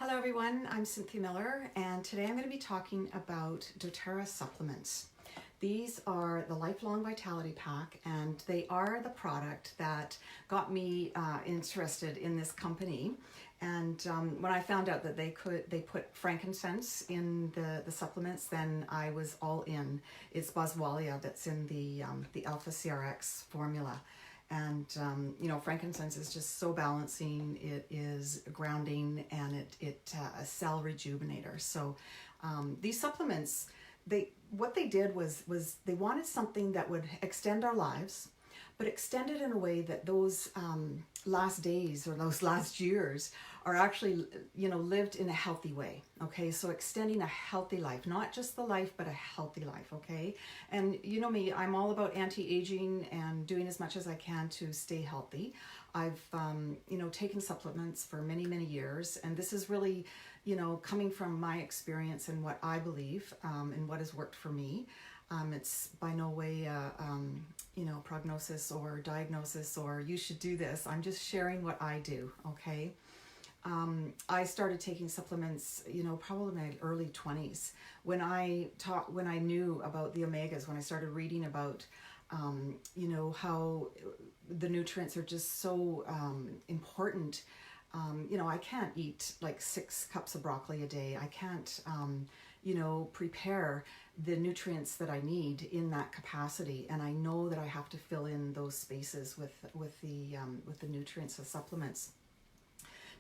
Hello everyone, I'm Cynthia Miller, and today I'm going to be talking about doTERRA supplements. These are the Lifelong Vitality Pack, and they are the product that got me interested in this company. And when I found out that they put frankincense in the supplements, then I was all in. It's boswellia that's in the Alpha CRX formula. And frankincense is just so balancing. It is grounding, and it a cell rejuvenator. So these supplements, what they did was they wanted something that would extend our lives, but extend it in a way that those last days or those last years are actually, lived in a healthy way. Okay, so extending a healthy life, not just the life, but a healthy life. Okay, and you know me, I'm all about anti-aging and doing as much as I can to stay healthy. I've taken supplements for many years, and this is really coming from my experience and what I believe and what has worked for me. It's by no way prognosis or diagnosis or you should do this. I'm just sharing what I do. Okay. I started taking supplements, probably in my early 20s when I knew about the omegas, when I started reading about, how the nutrients are just so important. I can't eat like 6 cups of broccoli a day. I can't, prepare the nutrients that I need in that capacity. And I know that I have to fill in those spaces with the nutrients of supplements.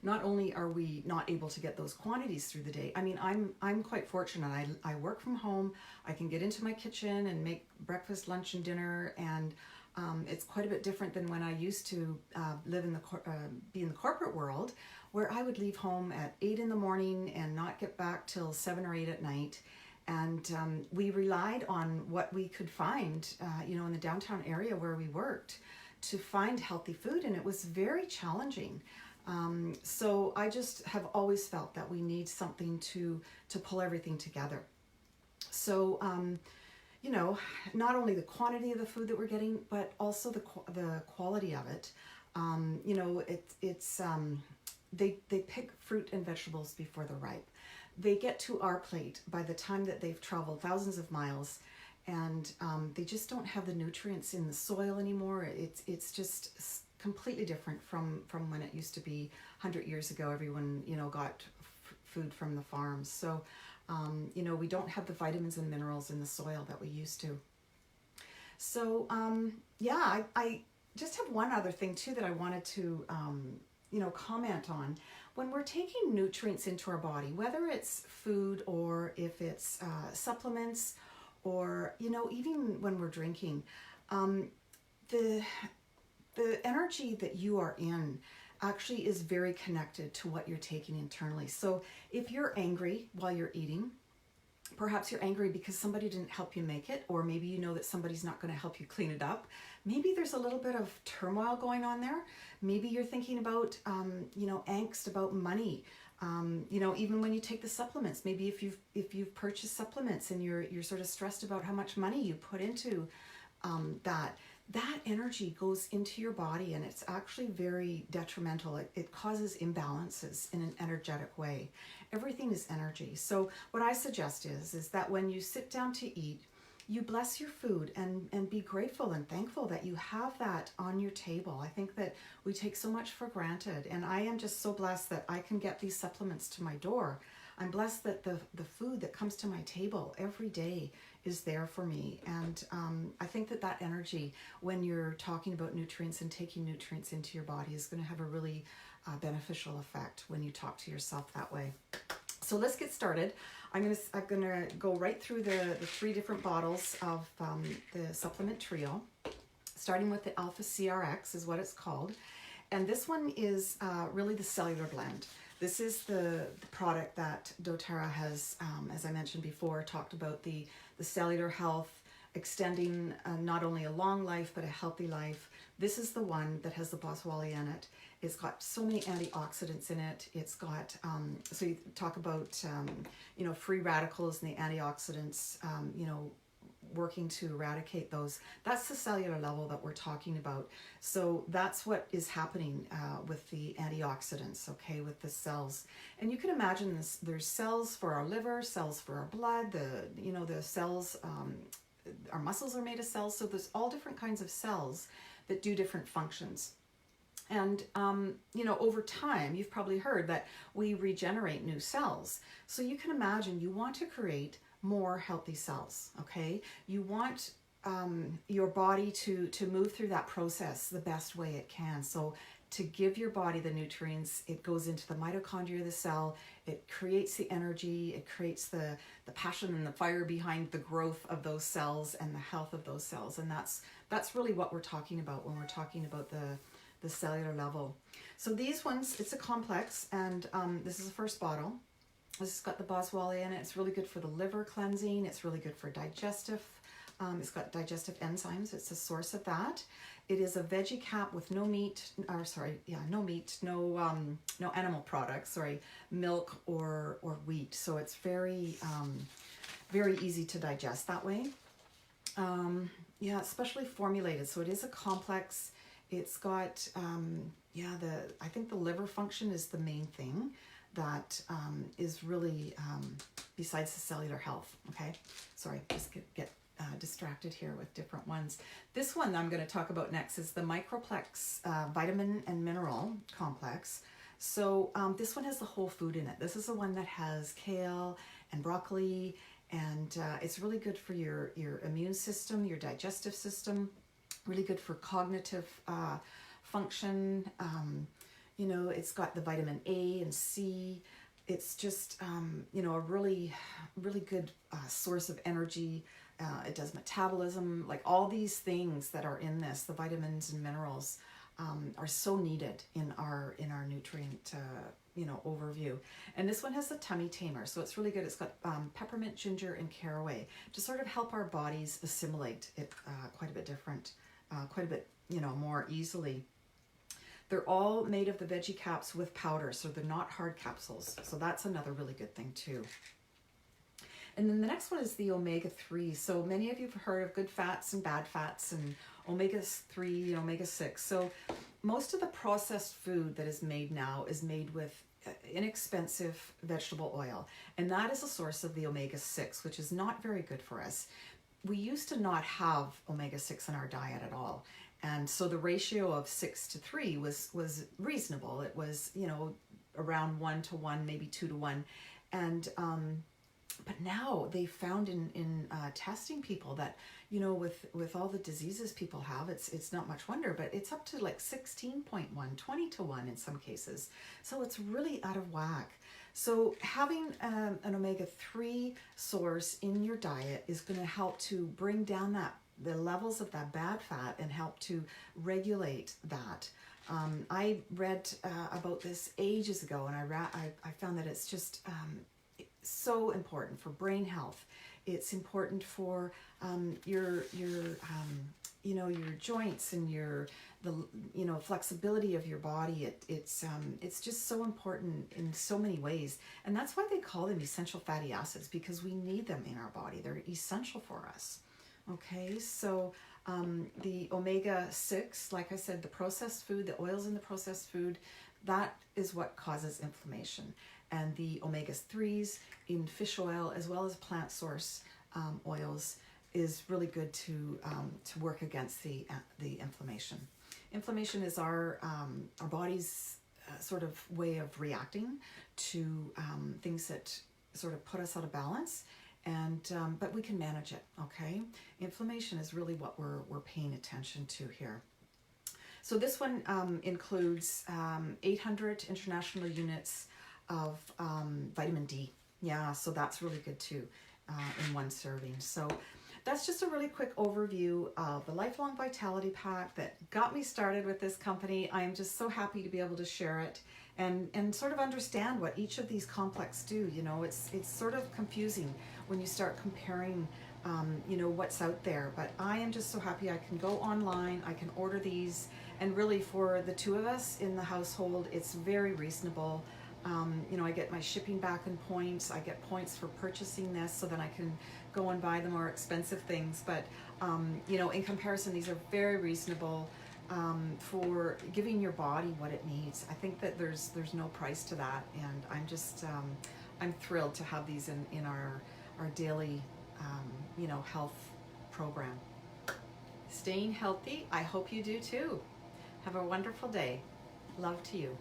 Not only are we not able to get those quantities through the day, I mean, I'm quite fortunate. I work from home. I can get into my kitchen and make breakfast, lunch, and dinner, and it's quite a bit different than when I used to live in be in the corporate world, where I would leave home at 8 in the morning and not get back till 7 or 8 at night. And we relied on what we could find, in the downtown area where we worked, to find healthy food, and it was very challenging. So I just have always felt that we need something to pull everything together. So, not only the quantity of the food that we're getting, but also the quality of it. They pick fruit and vegetables before they're ripe. They get to our plate by the time that they've traveled thousands of miles, and they just don't have the nutrients in the soil anymore. It's just completely different from when it used to be 100 years ago. Everyone, got food from the farms. So, we don't have the vitamins and minerals in the soil that we used to. So, I just have one other thing too that I wanted to, comment on. When we're taking nutrients into our body, whether it's food or if it's supplements or, even when we're drinking, the energy that you are in actually is very connected to what you're taking internally. So if you're angry while you're eating, perhaps you're angry because somebody didn't help you make it, or maybe you know that somebody's not going to help you clean it up. Maybe there's a little bit of turmoil going on there. Maybe you're thinking about, angst about money. Even when you take the supplements, maybe if you've purchased supplements and you're sort of stressed about how much money you put into that energy goes into your body, and it's actually very detrimental. It causes imbalances in an energetic way. Everything is energy. So what I suggest is that when you sit down to eat, you bless your food and be grateful and thankful that you have that on your table. I think that we take so much for granted, and I am just so blessed that I can get these supplements to my door. I'm blessed that the food that comes to my table every day is there for me. And I think that energy, when you're talking about nutrients and taking nutrients into your body, is going to have a really beneficial effect when you talk to yourself that way. So let's get started. I'm gonna go right through the 3 different bottles of the supplement trio, starting with the Alpha CRX is what it's called. And this one is really the cellular blend. This is the product that doTERRA has, as I mentioned before, talked about the cellular health, extending not only a long life, but a healthy life. This is the one that has the boswellia in it. It's got so many antioxidants in it. It's got, so you talk about, free radicals and the antioxidants, working to eradicate those. That's the cellular level that we're talking about. So that's what is happening with the antioxidants, okay, with the cells. And you can imagine this, there's cells for our liver, cells for our blood, the cells, our muscles are made of cells. So there's all different kinds of cells that do different functions. And, over time, you've probably heard that we regenerate new cells. So you can imagine you want to create more healthy cells, okay? You want your body to move through that process the best way it can. So to give your body the nutrients, it goes into the mitochondria of the cell, it creates the energy, it creates the passion and the fire behind the growth of those cells and the health of those cells. And that's really what we're talking about when we're talking about the cellular level. So these ones, it's a complex, and this is the first bottle. This has got the boswellia in it. It's really good for the liver cleansing. It's really good for digestive. It's got digestive enzymes. It's a source of that. It is a veggie cap with no meat, no animal products, milk or wheat. So it's very, very easy to digest that way. Especially formulated. So it is a complex. It's got, I think the liver function is the main thing that is really, besides the cellular health, okay? Sorry, just get distracted here with different ones. This one I'm going to talk about next is the Microplex Vitamin and Mineral Complex. So this one has the whole food in it. This is the one that has kale and broccoli, and it's really good for your immune system, your digestive system, really good for cognitive function. It's got the vitamin A and C. It's just, a really, really good source of energy. It does metabolism, like all these things that are in this, the vitamins and minerals, are so needed in our nutrient, overview. And this one has the tummy tamer, so it's really good. It's got peppermint, ginger, and caraway to sort of help our bodies assimilate it quite a bit more easily. They're all made of the veggie caps with powder, so they're not hard capsules. So that's another really good thing too. And then the next one is the omega-3. So many of you have heard of good fats and bad fats and omega-3, omega-6. So most of the processed food that is made now is made with inexpensive vegetable oil. And that is a source of the omega-6, which is not very good for us. We used to not have omega-6 in our diet at all. And so the ratio of 6 to 3 was reasonable. It was, around 1 to 1, maybe 2 to 1. And, but now they found in testing people that, with all the diseases people have, it's not much wonder, but it's up to like 16.1, 20 to 1 in some cases. So it's really out of whack. So having an omega-3 source in your diet is going to help to bring down the levels of that bad fat and help to regulate that. I read about this ages ago, and I found that it's just so important for brain health. It's important for your joints and the flexibility of your body. It's just so important in so many ways, and that's why they call them essential fatty acids, because we need them in our body. They're essential for us. Okay, so the omega-6, like I said, the processed food, the oils in the processed food, that is what causes inflammation. And the omega-3s in fish oil, as well as plant source oils, is really good to work against the inflammation. Inflammation is our body's sort of way of reacting to things that sort of put us out of balance. And but we can manage it, okay? Inflammation is really what we're paying attention to here. So this one includes 800 international units of vitamin D. Yeah, so that's really good too in one serving. So that's just a really quick overview of the Lifelong Vitality Pack that got me started with this company. I am just so happy to be able to share it and sort of understand what each of these complex do. It's sort of confusing when you start comparing what's out there, but I am just so happy I can go online, I can order these, and really for the two of us in the household, it's very reasonable. You know, I get my shipping back in points. I get points for purchasing this, so then I can go and buy the more expensive things. But you know, in comparison, these are very reasonable for giving your body what it needs. I think that there's no price to that, and I'm just I'm thrilled to have these in our daily you know, health program. Staying healthy, I hope you do too. Have a wonderful day. Love to you.